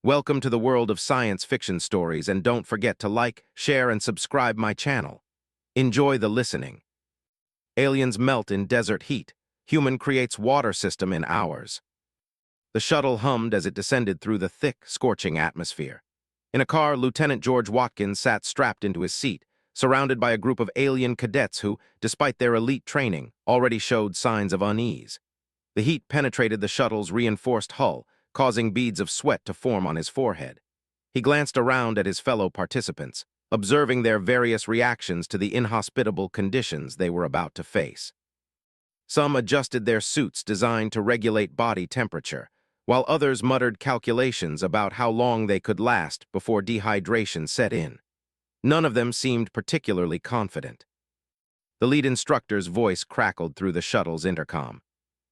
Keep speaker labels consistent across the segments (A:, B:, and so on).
A: Welcome to the world of science fiction stories, and don't forget to like, share, and subscribe my channel. Enjoy the listening. Aliens melt in desert heat. Human creates water system in hours. The shuttle hummed as it descended through the thick, scorching atmosphere. In a car, Lieutenant George Watkins sat strapped into his seat, surrounded by a group of alien cadets who, despite their elite training, already showed signs of unease. The heat penetrated the shuttle's reinforced hull, causing beads of sweat to form on his forehead. He glanced around at his fellow participants, observing their various reactions to the inhospitable conditions they were about to face. Some adjusted their suits designed to regulate body temperature, while others muttered calculations about how long they could last before dehydration set in. None of them seemed particularly confident. The lead instructor's voice crackled through the shuttle's intercom.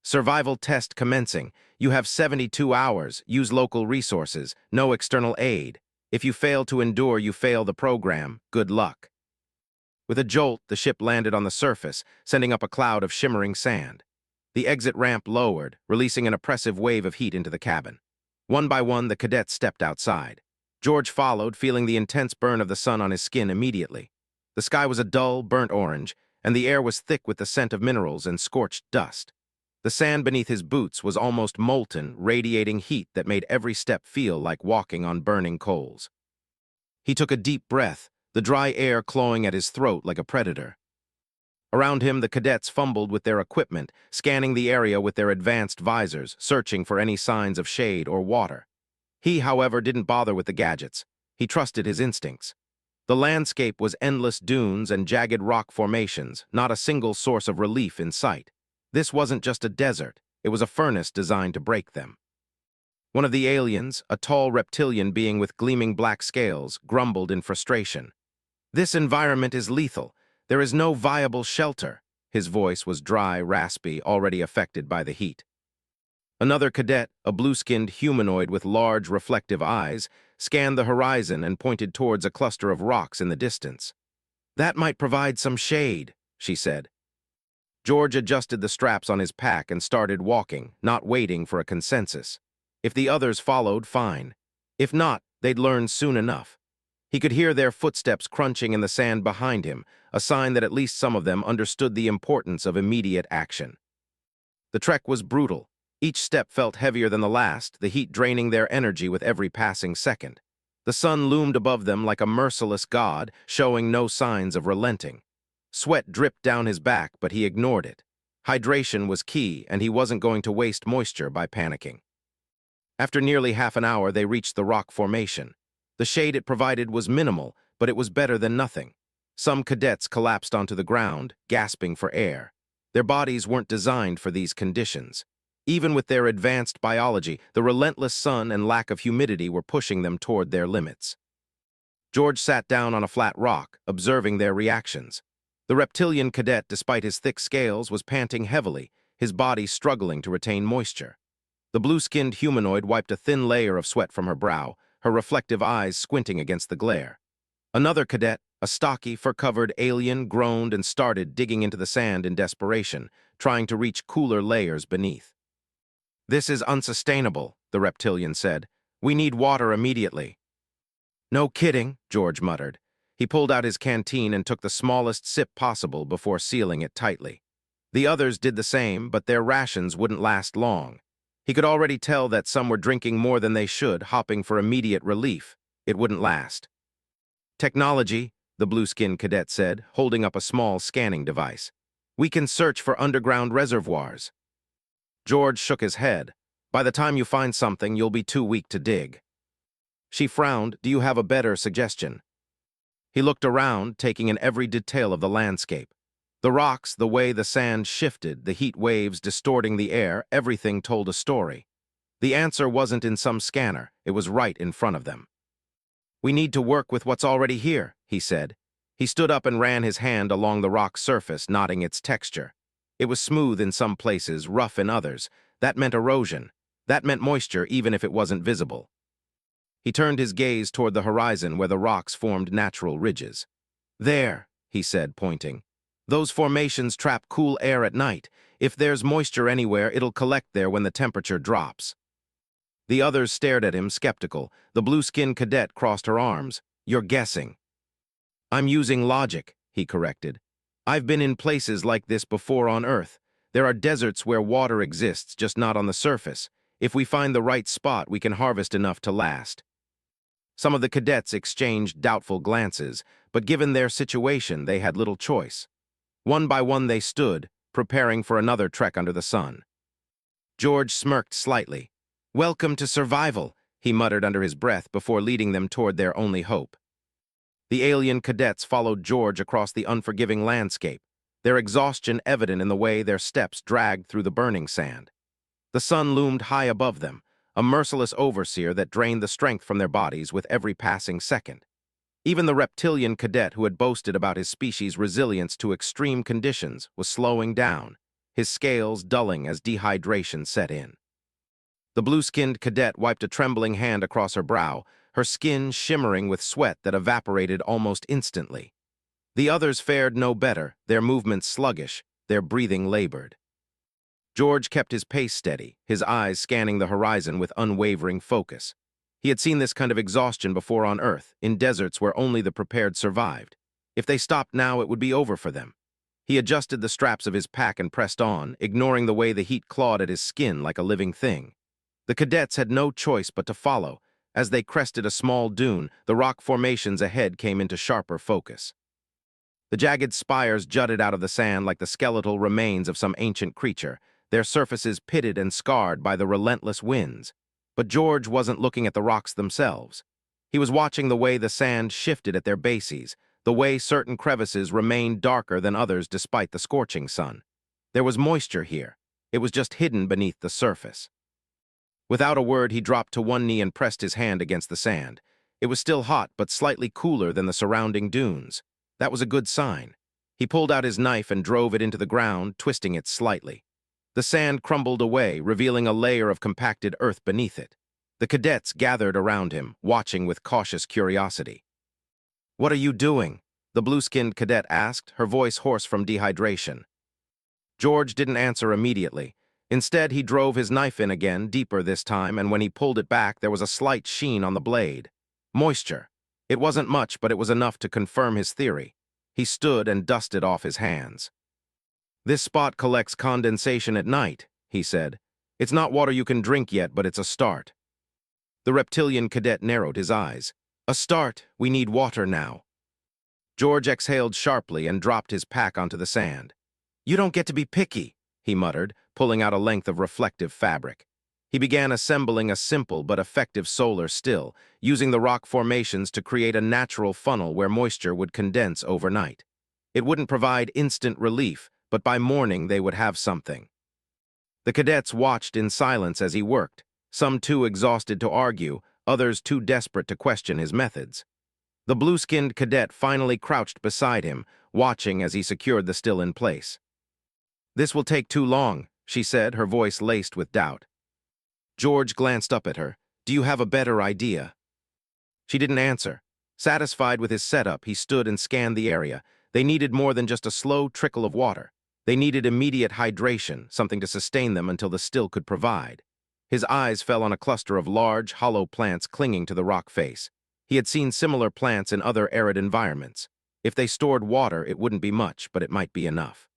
A: "Survival test commencing. You have 72 hours. Use local resources. No external aid. If you fail to endure, you fail the program. Good luck." With a jolt, the ship landed on the surface, sending up a cloud of shimmering sand. The exit ramp lowered, releasing an oppressive wave of heat into the cabin. One by one, the cadets stepped outside. George followed, feeling the intense burn of the sun on his skin immediately. The sky was a dull, burnt orange, and the air was thick with the scent of minerals and scorched dust. The sand beneath his boots was almost molten, radiating heat that made every step feel like walking on burning coals. He took a deep breath, the dry air clawing at his throat like a predator. Around him, the cadets fumbled with their equipment, scanning the area with their advanced visors, searching for any signs of shade or water. He, however, didn't bother with the gadgets. He trusted his instincts. The landscape was endless dunes and jagged rock formations, not a single source of relief in sight. This wasn't just a desert, it was a furnace designed to break them. One of the aliens, a tall reptilian being with gleaming black scales, grumbled in frustration. "This environment is lethal. There is no viable shelter." His voice was dry, raspy, already affected by the heat. Another cadet, a blue-skinned humanoid with large, reflective eyes, scanned the horizon and pointed towards a cluster of rocks in the distance. "That might provide some shade," she said. George adjusted the straps on his pack and started walking, not waiting for a consensus. If the others followed, fine. If not, they'd learn soon enough. He could hear their footsteps crunching in the sand behind him, a sign that at least some of them understood the importance of immediate action. The trek was brutal. Each step felt heavier than the last, the heat draining their energy with every passing second. The sun loomed above them like a merciless god, showing no signs of relenting. Sweat dripped down his back, but he ignored it. Hydration was key, and he wasn't going to waste moisture by panicking. After nearly half an hour, they reached the rock formation. The shade it provided was minimal, but it was better than nothing. Some cadets collapsed onto the ground, gasping for air. Their bodies weren't designed for these conditions. Even with their advanced biology, the relentless sun and lack of humidity were pushing them toward their limits. George sat down on a flat rock, observing their reactions. The reptilian cadet, despite his thick scales, was panting heavily, his body struggling to retain moisture. The blue-skinned humanoid wiped a thin layer of sweat from her brow, her reflective eyes squinting against the glare. Another cadet, a stocky, fur-covered alien, groaned and started digging into the sand in desperation, trying to reach cooler layers beneath. "This is unsustainable," the reptilian said. "We need water immediately." "No kidding," George muttered. He pulled out his canteen and took the smallest sip possible before sealing it tightly. The others did the same, but their rations wouldn't last long. He could already tell that some were drinking more than they should, hopping for immediate relief. It wouldn't last. "Technology," the blue-skinned cadet said, holding up a small scanning device. "We can search for underground reservoirs." George shook his head. "By the time you find something, you'll be too weak to dig." She frowned. "Do you have a better suggestion?" He looked around, taking in every detail of the landscape. The rocks, the way the sand shifted, the heat waves distorting the air, everything told a story. The answer wasn't in some scanner, it was right in front of them. "We need to work with what's already here," he said. He stood up and ran his hand along the rock's surface, noting its texture. It was smooth in some places, rough in others. That meant erosion. That meant moisture, even if it wasn't visible. He turned his gaze toward the horizon where the rocks formed natural ridges. "There," he said, pointing. "Those formations trap cool air at night. If there's moisture anywhere, it'll collect there when the temperature drops." The others stared at him, skeptical. The blue-skinned cadet crossed her arms. "You're guessing." "I'm using logic," he corrected. "I've been in places like this before on Earth. There are deserts where water exists, just not on the surface. If we find the right spot, we can harvest enough to last." Some of the cadets exchanged doubtful glances, but given their situation, they had little choice. One by one they stood, preparing for another trek under the sun. George smirked slightly. "Welcome to survival," he muttered under his breath before leading them toward their only hope. The alien cadets followed George across the unforgiving landscape, their exhaustion evident in the way their steps dragged through the burning sand. The sun loomed high above them, a merciless overseer that drained the strength from their bodies with every passing second. Even the reptilian cadet who had boasted about his species' resilience to extreme conditions was slowing down, his scales dulling as dehydration set in. The blue-skinned cadet wiped a trembling hand across her brow, her skin shimmering with sweat that evaporated almost instantly. The others fared no better, their movements sluggish, their breathing labored. George kept his pace steady, his eyes scanning the horizon with unwavering focus. He had seen this kind of exhaustion before on Earth, in deserts where only the prepared survived. If they stopped now, it would be over for them. He adjusted the straps of his pack and pressed on, ignoring the way the heat clawed at his skin like a living thing. The cadets had no choice but to follow. As they crested a small dune, the rock formations ahead came into sharper focus. The jagged spires jutted out of the sand like the skeletal remains of some ancient creature, their surfaces pitted and scarred by the relentless winds. But George wasn't looking at the rocks themselves. He was watching the way the sand shifted at their bases, the way certain crevices remained darker than others despite the scorching sun. There was moisture here. It was just hidden beneath the surface. Without a word, he dropped to one knee and pressed his hand against the sand. It was still hot, but slightly cooler than the surrounding dunes. That was a good sign. He pulled out his knife and drove it into the ground, twisting it slightly. The sand crumbled away, revealing a layer of compacted earth beneath it. The cadets gathered around him, watching with cautious curiosity. "What are you doing?" the blue-skinned cadet asked, her voice hoarse from dehydration. George didn't answer immediately. Instead, he drove his knife in again, deeper this time, and when he pulled it back, there was a slight sheen on the blade. Moisture. It wasn't much, but it was enough to confirm his theory. He stood and dusted off his hands. "This spot collects condensation at night," he said. "It's not water you can drink yet, but it's a start." The reptilian cadet narrowed his eyes. "A start. We need water now." George exhaled sharply and dropped his pack onto the sand. "You don't get to be picky," he muttered, pulling out a length of reflective fabric. He began assembling a simple but effective solar still, using the rock formations to create a natural funnel where moisture would condense overnight. It wouldn't provide instant relief, but by morning they would have something. The cadets watched in silence as he worked, some too exhausted to argue, others too desperate to question his methods. The blue-skinned cadet finally crouched beside him, watching as he secured the still in place. "This will take too long," she said, her voice laced with doubt. George glanced up at her. "Do you have a better idea?" She didn't answer. Satisfied with his setup, he stood and scanned the area. They needed more than just a slow trickle of water. They needed immediate hydration, something to sustain them until the still could provide. His eyes fell on a cluster of large, hollow plants clinging to the rock face. He had seen similar plants in other arid environments. If they stored water, it wouldn't be much, but it might be enough.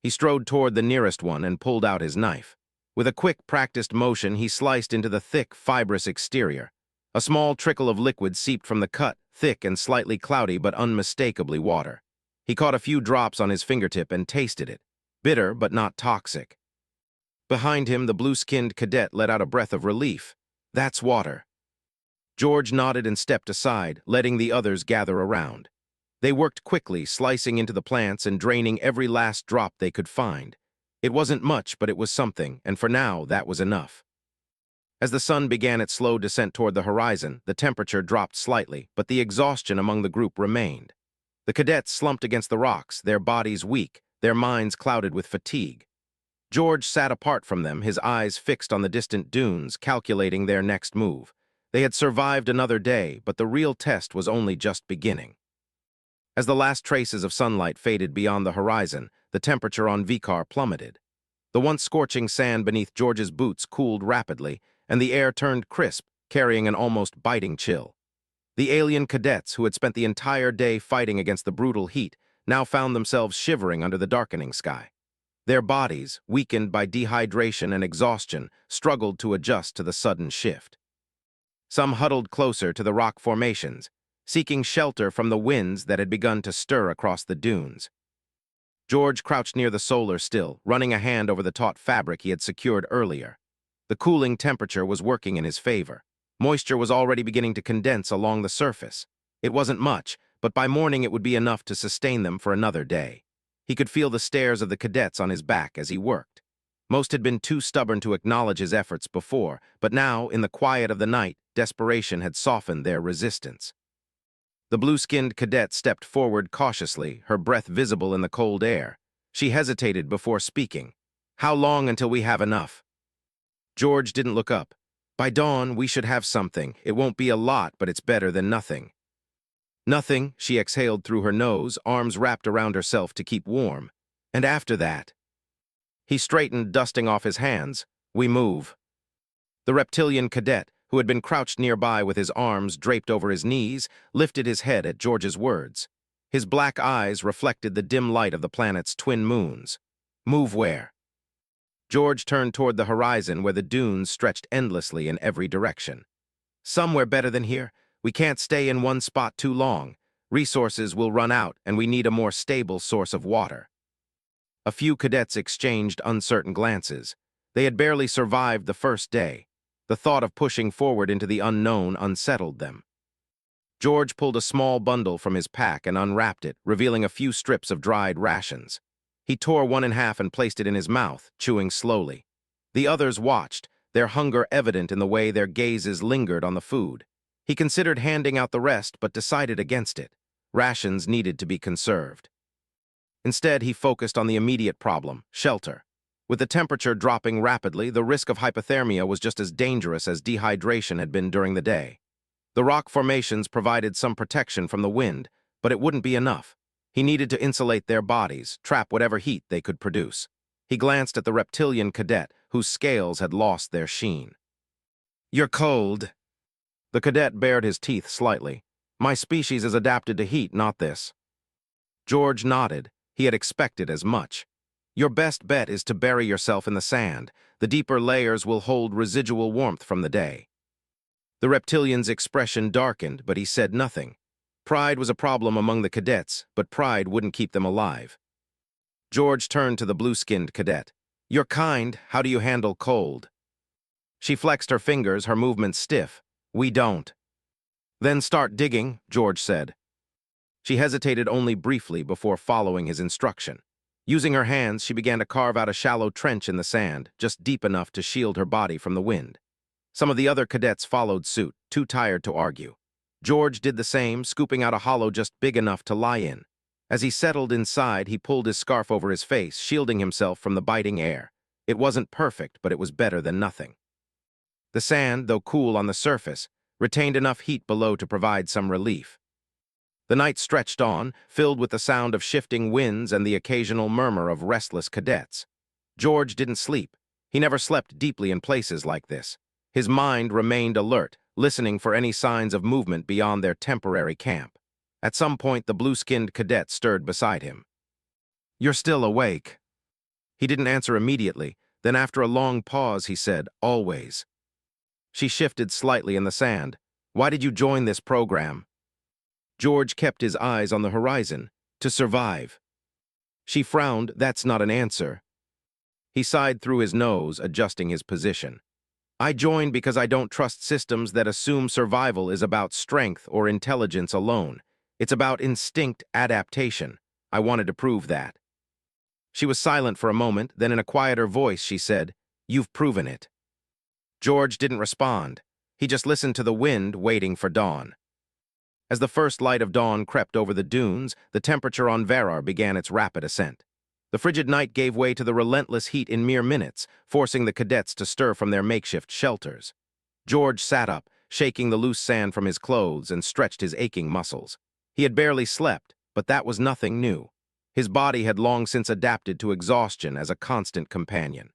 A: He strode toward the nearest one and pulled out his knife. With a quick, practiced motion, he sliced into the thick, fibrous exterior. A small trickle of liquid seeped from the cut, thick and slightly cloudy but unmistakably water. He caught a few drops on his fingertip and tasted it. Bitter but not toxic. Behind him, the blue-skinned cadet let out a breath of relief. "That's water." George nodded and stepped aside, letting the others gather around. They worked quickly, slicing into the plants and draining every last drop they could find. It wasn't much, but it was something, and for now, that was enough. As the sun began its slow descent toward the horizon, the temperature dropped slightly, but the exhaustion among the group remained. The cadets slumped against the rocks, their bodies weak, their minds clouded with fatigue. George sat apart from them, his eyes fixed on the distant dunes, calculating their next move. They had survived another day, but the real test was only just beginning. As the last traces of sunlight faded beyond the horizon, the temperature on Vikar plummeted. The once scorching sand beneath George's boots cooled rapidly, and the air turned crisp, carrying an almost biting chill. The alien cadets, who had spent the entire day fighting against the brutal heat, now found themselves shivering under the darkening sky. Their bodies, weakened by dehydration and exhaustion, struggled to adjust to the sudden shift. Some huddled closer to the rock formations, seeking shelter from the winds that had begun to stir across the dunes. George crouched near the solar still, running a hand over the taut fabric he had secured earlier. The cooling temperature was working in his favor. Moisture was already beginning to condense along the surface. It wasn't much, but by morning it would be enough to sustain them for another day. He could feel the stares of the cadets on his back as he worked. Most had been too stubborn to acknowledge his efforts before, but now, in the quiet of the night, desperation had softened their resistance. The blue-skinned cadet stepped forward cautiously, her breath visible in the cold air. She hesitated before speaking. "How long until we have enough?" George didn't look up. "By dawn, we should have something. It won't be a lot, but it's better than nothing." "Nothing," she exhaled through her nose, arms wrapped around herself to keep warm. "And after that?" He straightened, dusting off his hands. "We move." The reptilian cadet, who had been crouched nearby with his arms draped over his knees, lifted his head at George's words. His black eyes reflected the dim light of the planet's twin moons. "Move where?" George turned toward the horizon where the dunes stretched endlessly in every direction. "Somewhere better than here. We can't stay in one spot too long. Resources will run out, and we need a more stable source of water." A few cadets exchanged uncertain glances. They had barely survived the first day. The thought of pushing forward into the unknown unsettled them. George pulled a small bundle from his pack and unwrapped it, revealing a few strips of dried rations. He tore one in half and placed it in his mouth, chewing slowly. The others watched, their hunger evident in the way their gazes lingered on the food. He considered handing out the rest, but decided against it. Rations needed to be conserved. Instead, he focused on the immediate problem, shelter. With the temperature dropping rapidly, the risk of hypothermia was just as dangerous as dehydration had been during the day. The rock formations provided some protection from the wind, but it wouldn't be enough. He needed to insulate their bodies, trap whatever heat they could produce. He glanced at the reptilian cadet, whose scales had lost their sheen. "You're cold." The cadet bared his teeth slightly. "My species is adapted to heat, not this." George nodded. He had expected as much. "Your best bet is to bury yourself in the sand. The deeper layers will hold residual warmth from the day." The reptilian's expression darkened, but he said nothing. Pride was a problem among the cadets, but pride wouldn't keep them alive. George turned to the blue-skinned cadet. "You're kind. How do you handle cold?" She flexed her fingers, her movements stiff. "We don't." "Then start digging," George said. She hesitated only briefly before following his instruction. Using her hands, she began to carve out a shallow trench in the sand, just deep enough to shield her body from the wind. Some of the other cadets followed suit, too tired to argue. George did the same, scooping out a hollow just big enough to lie in. As he settled inside, he pulled his scarf over his face, shielding himself from the biting air. It wasn't perfect, but it was better than nothing. The sand, though cool on the surface, retained enough heat below to provide some relief. The night stretched on, filled with the sound of shifting winds and the occasional murmur of restless cadets. George didn't sleep. He never slept deeply in places like this. His mind remained alert, listening for any signs of movement beyond their temporary camp. At some point, the blue-skinned cadet stirred beside him. "You're still awake." He didn't answer immediately. Then after a long pause, he said, "Always." She shifted slightly in the sand. "Why did you join this program?" George kept his eyes on the horizon. "To survive." She frowned. "That's not an answer." He sighed through his nose, adjusting his position. "I joined because I don't trust systems that assume survival is about strength or intelligence alone. It's about instinct adaptation. I wanted to prove that." She was silent for a moment, then in a quieter voice she said, "You've proven it." George didn't respond. He just listened to the wind, waiting for dawn. As the first light of dawn crept over the dunes, the temperature on Varar began its rapid ascent. The frigid night gave way to the relentless heat in mere minutes, forcing the cadets to stir from their makeshift shelters. George sat up, shaking the loose sand from his clothes, and stretched his aching muscles. He had barely slept, but that was nothing new. His body had long since adapted to exhaustion as a constant companion.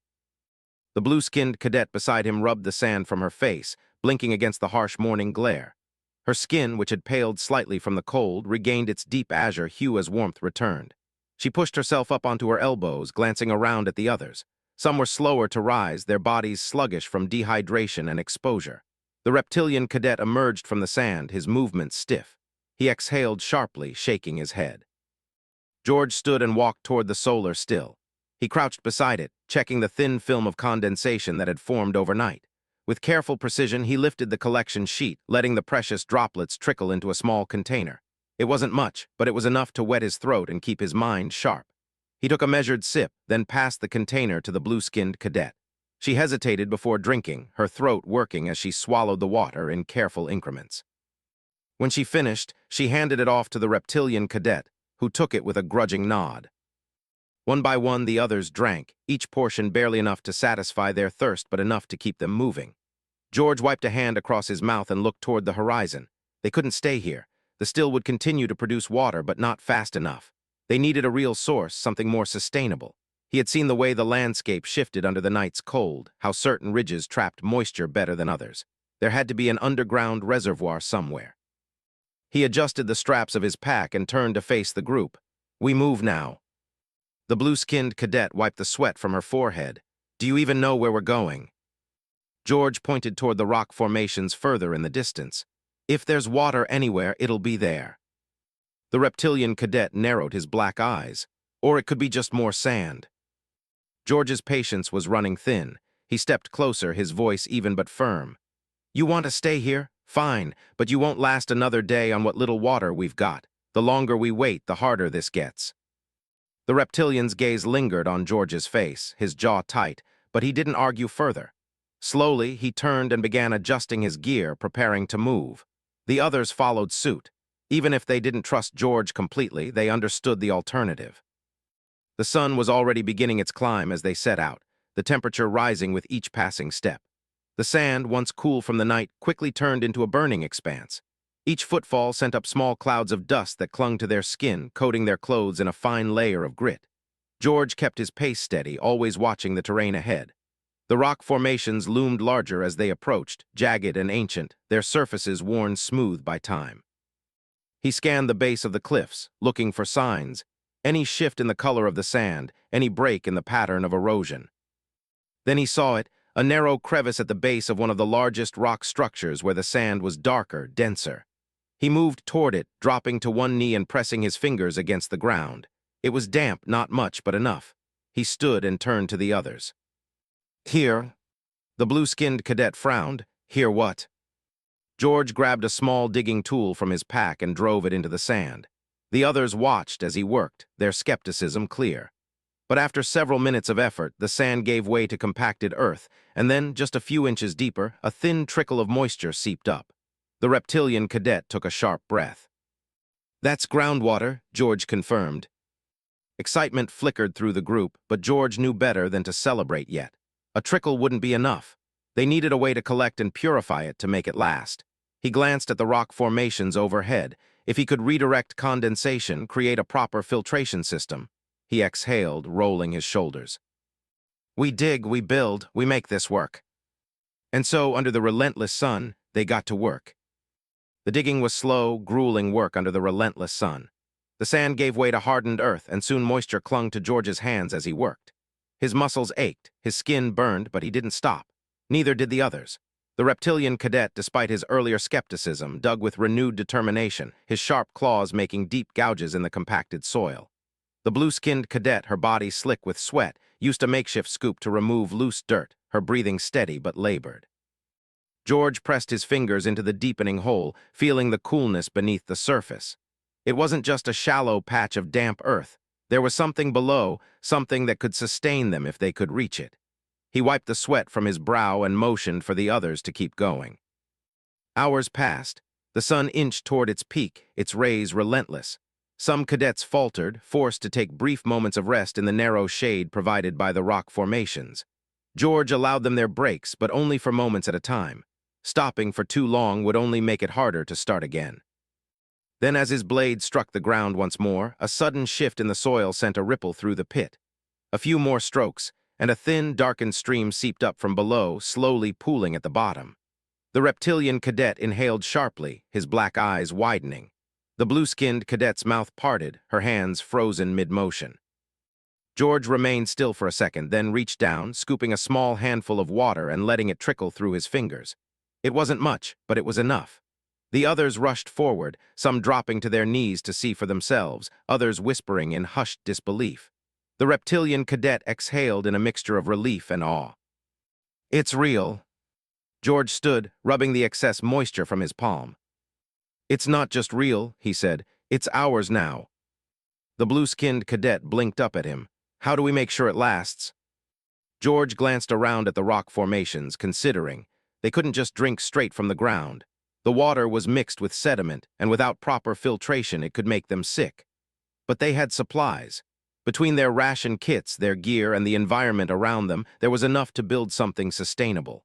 A: The blue-skinned cadet beside him rubbed the sand from her face, blinking against the harsh morning glare. Her skin, which had paled slightly from the cold, regained its deep azure hue as warmth returned. She pushed herself up onto her elbows, glancing around at the others. Some were slower to rise, their bodies sluggish from dehydration and exposure. The reptilian cadet emerged from the sand, his movements stiff. He exhaled sharply, shaking his head. George stood and walked toward the solar still. He crouched beside it, checking the thin film of condensation that had formed overnight. With careful precision, he lifted the collection sheet, letting the precious droplets trickle into a small container. It wasn't much, but it was enough to wet his throat and keep his mind sharp. He took a measured sip, then passed the container to the blue-skinned cadet. She hesitated before drinking, her throat working as she swallowed the water in careful increments. When she finished, she handed it off to the reptilian cadet, who took it with a grudging nod. One by one, the others drank, each portion barely enough to satisfy their thirst but enough to keep them moving. George wiped a hand across his mouth and looked toward the horizon. They couldn't stay here. The still would continue to produce water, but not fast enough. They needed a real source, something more sustainable. He had seen the way the landscape shifted under the night's cold, how certain ridges trapped moisture better than others. There had to be an underground reservoir somewhere. He adjusted the straps of his pack and turned to face the group. "We move now." The blue-skinned cadet wiped the sweat from her forehead. "Do you even know where we're going?" George pointed toward the rock formations further in the distance. "If there's water anywhere, it'll be there." The reptilian cadet narrowed his black eyes. "Or it could be just more sand." George's patience was running thin. He stepped closer, his voice even but firm. "You want to stay here? Fine, but you won't last another day on what little water we've got. The longer we wait, the harder this gets." The reptilian's gaze lingered on George's face, his jaw tight, but he didn't argue further. Slowly, he turned and began adjusting his gear, preparing to move. The others followed suit. Even if they didn't trust George completely, they understood the alternative. The sun was already beginning its climb as they set out, the temperature rising with each passing step. The sand, once cool from the night, quickly turned into a burning expanse. Each footfall sent up small clouds of dust that clung to their skin, coating their clothes in a fine layer of grit. George kept his pace steady, always watching the terrain ahead. The rock formations loomed larger as they approached, jagged and ancient, their surfaces worn smooth by time. He scanned the base of the cliffs, looking for signs, any shift in the color of the sand, any break in the pattern of erosion. Then he saw it, a narrow crevice at the base of one of the largest rock structures where the sand was darker, denser. He moved toward it, dropping to one knee and pressing his fingers against the ground. It was damp, not much, but enough. He stood and turned to the others. "Here." The blue-skinned cadet frowned. "Here what?" George grabbed a small digging tool from his pack and drove it into the sand. The others watched as he worked, their skepticism clear. But after several minutes of effort, the sand gave way to compacted earth, and then, just a few inches deeper, a thin trickle of moisture seeped up. The reptilian cadet took a sharp breath. "That's groundwater," George confirmed. Excitement flickered through the group, but George knew better than to celebrate yet. A trickle wouldn't be enough. They needed a way to collect and purify it to make it last. He glanced at the rock formations overhead. If he could redirect condensation, create a proper filtration system. He exhaled, rolling his shoulders. "We dig, we build, we make this work." And so, under the relentless sun, they got to work. The digging was slow, grueling work under the relentless sun. The sand gave way to hardened earth, and soon moisture clung to George's hands as he worked. His muscles ached, his skin burned, but he didn't stop. Neither did the others. The reptilian cadet, despite his earlier skepticism, dug with renewed determination, his sharp claws making deep gouges in the compacted soil. The blue-skinned cadet, her body slick with sweat, used a makeshift scoop to remove loose dirt, her breathing steady but labored. George pressed his fingers into the deepening hole, feeling the coolness beneath the surface. It wasn't just a shallow patch of damp earth. There was something below, something that could sustain them if they could reach it. He wiped the sweat from his brow and motioned for the others to keep going. Hours passed. The sun inched toward its peak, its rays relentless. Some cadets faltered, forced to take brief moments of rest in the narrow shade provided by the rock formations. George allowed them their breaks, but only for moments at a time. Stopping for too long would only make it harder to start again. Then as his blade struck the ground once more, a sudden shift in the soil sent a ripple through the pit. A few more strokes, and a thin, darkened stream seeped up from below, slowly pooling at the bottom. The reptilian cadet inhaled sharply, his black eyes widening. The blue-skinned cadet's mouth parted, her hands frozen mid-motion. George remained still for a second, then reached down, scooping a small handful of water and letting it trickle through his fingers. It wasn't much, but it was enough. The others rushed forward, some dropping to their knees to see for themselves, others whispering in hushed disbelief. The reptilian cadet exhaled in a mixture of relief and awe. "It's real." George stood, rubbing the excess moisture from his palm. "It's not just real," he said. "It's ours now." The blue-skinned cadet blinked up at him. "How do we make sure it lasts?" George glanced around at the rock formations, considering. They couldn't just drink straight from the ground. The water was mixed with sediment, and without proper filtration it could make them sick. But they had supplies. Between their ration kits, their gear, and the environment around them, there was enough to build something sustainable.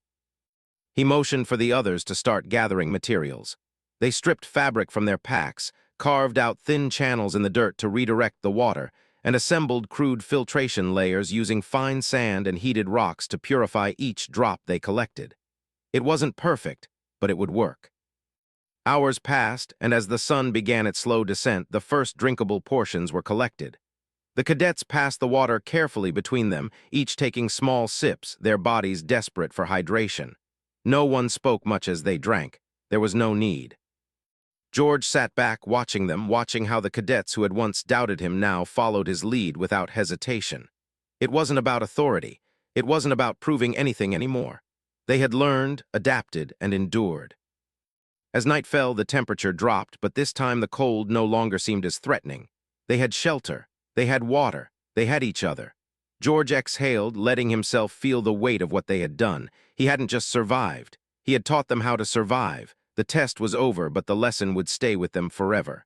A: He motioned for the others to start gathering materials. They stripped fabric from their packs, carved out thin channels in the dirt to redirect the water, and assembled crude filtration layers using fine sand and heated rocks to purify each drop they collected. It wasn't perfect, but it would work. Hours passed, and as the sun began its slow descent, the first drinkable portions were collected. The cadets passed the water carefully between them, each taking small sips, their bodies desperate for hydration. No one spoke much as they drank. There was no need. George sat back watching them, watching how the cadets who had once doubted him now followed his lead without hesitation. It wasn't about authority. It wasn't about proving anything anymore. They had learned, adapted, and endured. As night fell, the temperature dropped, but this time the cold no longer seemed as threatening. They had shelter. They had water. They had each other. George exhaled, letting himself feel the weight of what they had done. He hadn't just survived. He had taught them how to survive. The test was over, but the lesson would stay with them forever.